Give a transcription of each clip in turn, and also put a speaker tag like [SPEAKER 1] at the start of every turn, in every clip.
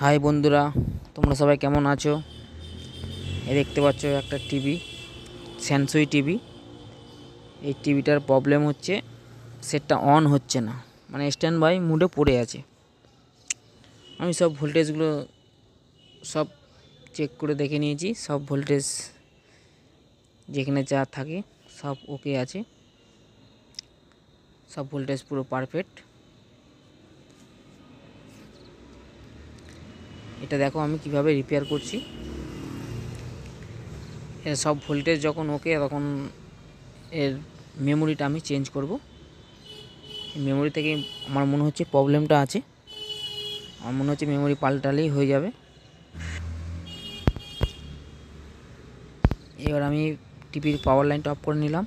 [SPEAKER 1] High বন্ধুরা, তোমরা সবাই কেমন আছো? দেখতে পাচ্ছ একটা টিভি, স্যামসুই টিভি। এই টিভিটার প্রবলেম হচ্ছে সেটটা অন হচ্ছে না, মানে স্ট্যান্ড বাই মুডে পড়ে আছে। আমি সব ভোল্টেজগুলো সব চেক করে দেখে নিয়েছি, সব ভোল্টেজ যেখানে যা থাকে সব ওকে আছে, সব ভোল্টেজ পুরো পারফেক্ট। এটা দেখো আমি কিভাবে রিপেয়ার করছি। সব ভোল্টেজ যখন ওকে তখন এর মেমোরিটা আমি চেঞ্জ করব। মেমোরি থেকে আমার মনে হচ্ছে প্রবলেমটা আছে, আমার মনে হচ্ছে মেমোরি পাল্টালেই হয়ে যাবে। এবার আমি টিভির পাওয়ার লাইনটা অফ করে নিলাম।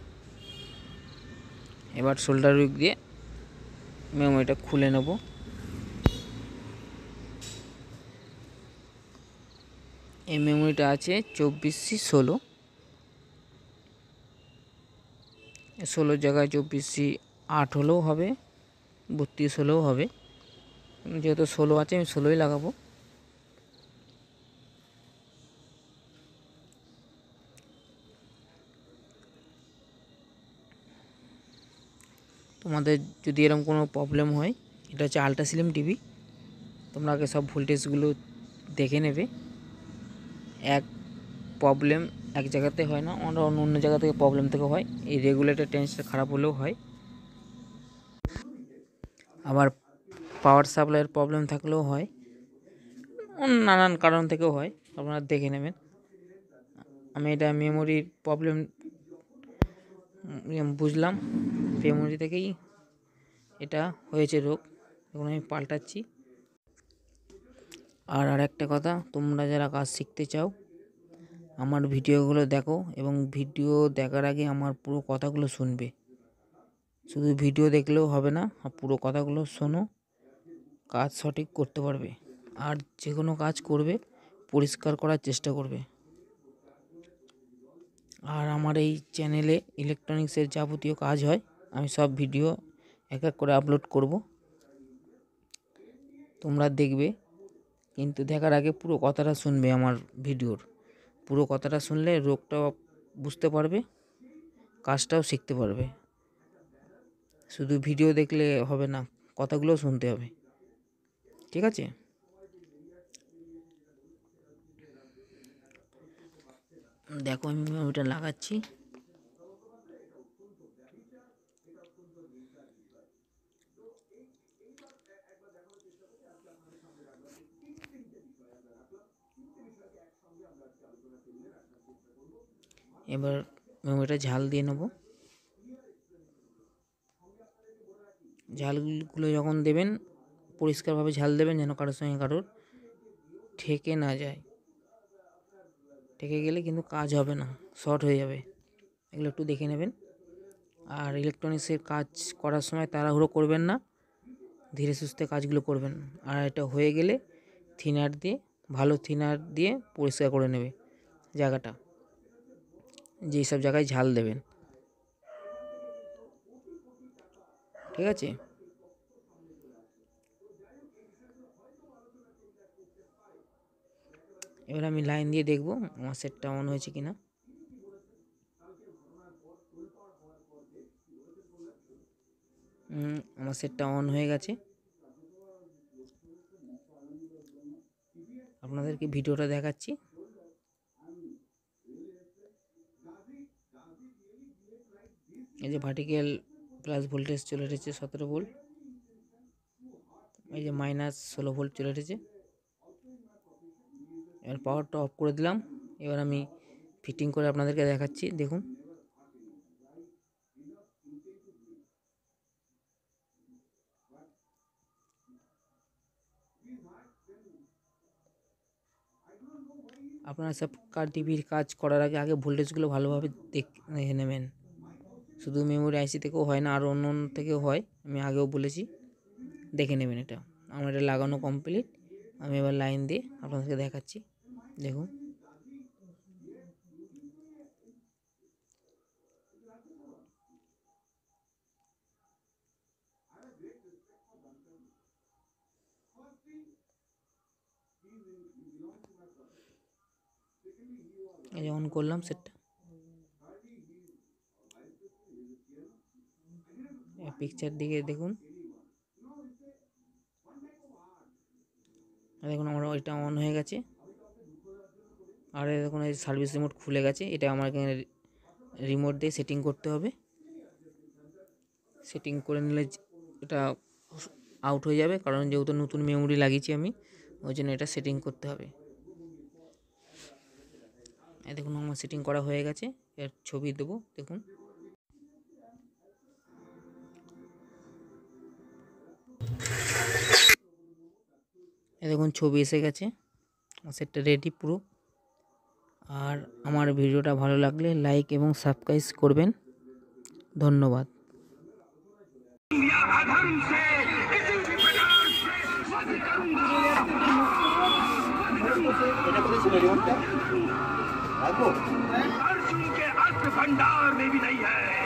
[SPEAKER 1] এবার শোল্ডার উইক দিয়ে মেমোরিটা খুলে নেব। এই মেমোরিটা আছে 24C16, 16 জায়গায় 24C8 হলেও হবে, 32 হলেও হবে। যেহেতু 16 আছে আমি 16ই লাগাবো। তোমাদের যদি এরকম কোনো প্রবলেম হয়, এটা হচ্ছে আল্ট্রা স্লিম টিভি, তোমরা আগে সব ভোল্টেজগুলো দেখে নেবে। এক প্রবলেম এক জায়গাতে হয় না, অন্য জায়গা থেকে প্রবলেম থেকে হয়। এই রেগুলেটর টেন্সটা খারাপ হলেও হয়, আবার পাওয়ার সাপ্লাইয়ের প্রবলেম থাকলেও হয়, নানান কারণ থেকেও হয়, আপনারা দেখে নেবেন। আমি এটা মেমোরির প্রবলেম বুঝলাম, মেমোরি থেকেই এটা হয়েছে রোগ, এখন আমি পাল্টাচ্ছি। আর একটা কথা, তোমরা যারা কাজ শিখতে চাও আমার ভিডিওগুলো দেখো, এবং ভিডিও দেখার আগে আমার পুরো কথাগুলো শুনবে। শুধু ভিডিও দেখলেও হবে না, পুরো কথাগুলো শোনো, কাজ সঠিক করতে পারবে। আর যে কোনো কাজ করবে পরিষ্কার করার চেষ্টা করবে। আর আমার এই চ্যানেলে ইলেকট্রনিক্সের যাবতীয় কাজ হয়, আমি সব ভিডিও এক এক করে আপলোড করব, তোমরা দেখবে। কিন্তু দেখার আগে পুরো কথাটা শুনবে, আমার ভিডিওর পুরো কথাটা শুনলে রোগটাও বুঝতে পারবে, কাজটাও শিখতে পারবে। শুধু ভিডিও দেখলে হবে না, কথাগুলোও শুনতে হবে, ঠিক আছে? দেখো আমি ওইটা লাগাচ্ছি। এবার মেমোরিটা ঝাল দিয়ে নেব। ঝালগুলো যখন দেবেন পরিষ্কারভাবে ঝাল দেবেন, যেন কারোর সঙ্গে কারোর ঠেকে না যায়। ঠেকে গেলে কিন্তু কাজ হবে না, শর্ট হয়ে যাবে। এগুলো একটু দেখে নেবেন। আর ইলেকট্রনিক্সের কাজ করার সময় তাড়াহুড়ো করবেন না, ধীরে সুস্থে কাজগুলো করবেন। আর এটা হয়ে গেলে থিনার দিয়ে, ভালো থিনার দিয়ে পরিষ্কার করে নেবে জায়গাটা, যেই সব জায়গায় ঝাল দেবেন, ঠিক আছে? এবার আমি লাইন দিয়ে দেখব আমার সেটটা অন হয়েছে কিনা। আমার সেটটা অন হয়ে গেছে। আপনাদেরকে ভিডিওটা দেখাচ্ছি। এই যে ভার্টিক্যাল প্লাস ভোল্টেজ চলে এসেছে 17 ভোল্ট, এই যে -16 ভোল্ট চলে এসেছে। এবার পাওয়ারটা অফ করে দিলাম। এবার আমি ফিটিং করে আপনাদেরকে দেখাচ্ছি, দেখুন। আপনারা সব টিভির কাজ করার আগে ভোল্টেজগুলো ভালোভাবে দেখে নেবেন। শুধু মেমোরি আইসি থেকেও হয় না, আর অন্য থেকেও হয়, আমি আগেও বলেছি, দেখে নেবেন। এটা আমার এটা লাগানো কমপ্লিট। আমি এবার লাইন দিয়ে আপনাদেরকে দেখাচ্ছি, দেখুন। এই যে অন করলাম সেটটা, পিকচার দিকে দেখুন, দেখুন আমার এটা অন হয়ে গেছে। আর দেখুন এই সার্ভিস রিমোট খুলে গেছে। এটা আমার এখানে রিমোট দিয়ে সেটিং করতে হবে। সেটিং করে নিলে এটা আউট হয়ে যাবে, কারণ যেহেতু নতুন মেমোরি লাগিয়েছি আমি, ওই জন্য এটা সেটিং করতে হবে। এই দেখুন আমার সেটিং করা হয়ে গেছে। এর ছবি দেবো, দেখুন এই দেখুন ছবি এসে গেছে, সেটটা রেডি পুরো। আর আমার ভিডিওটা ভালো লাগলে লাইক এবং সাবস্ক্রাইব করবেন। ধন্যবাদ।
[SPEAKER 2] अर्जुन के अस्त्र भंडार में भी नहीं है।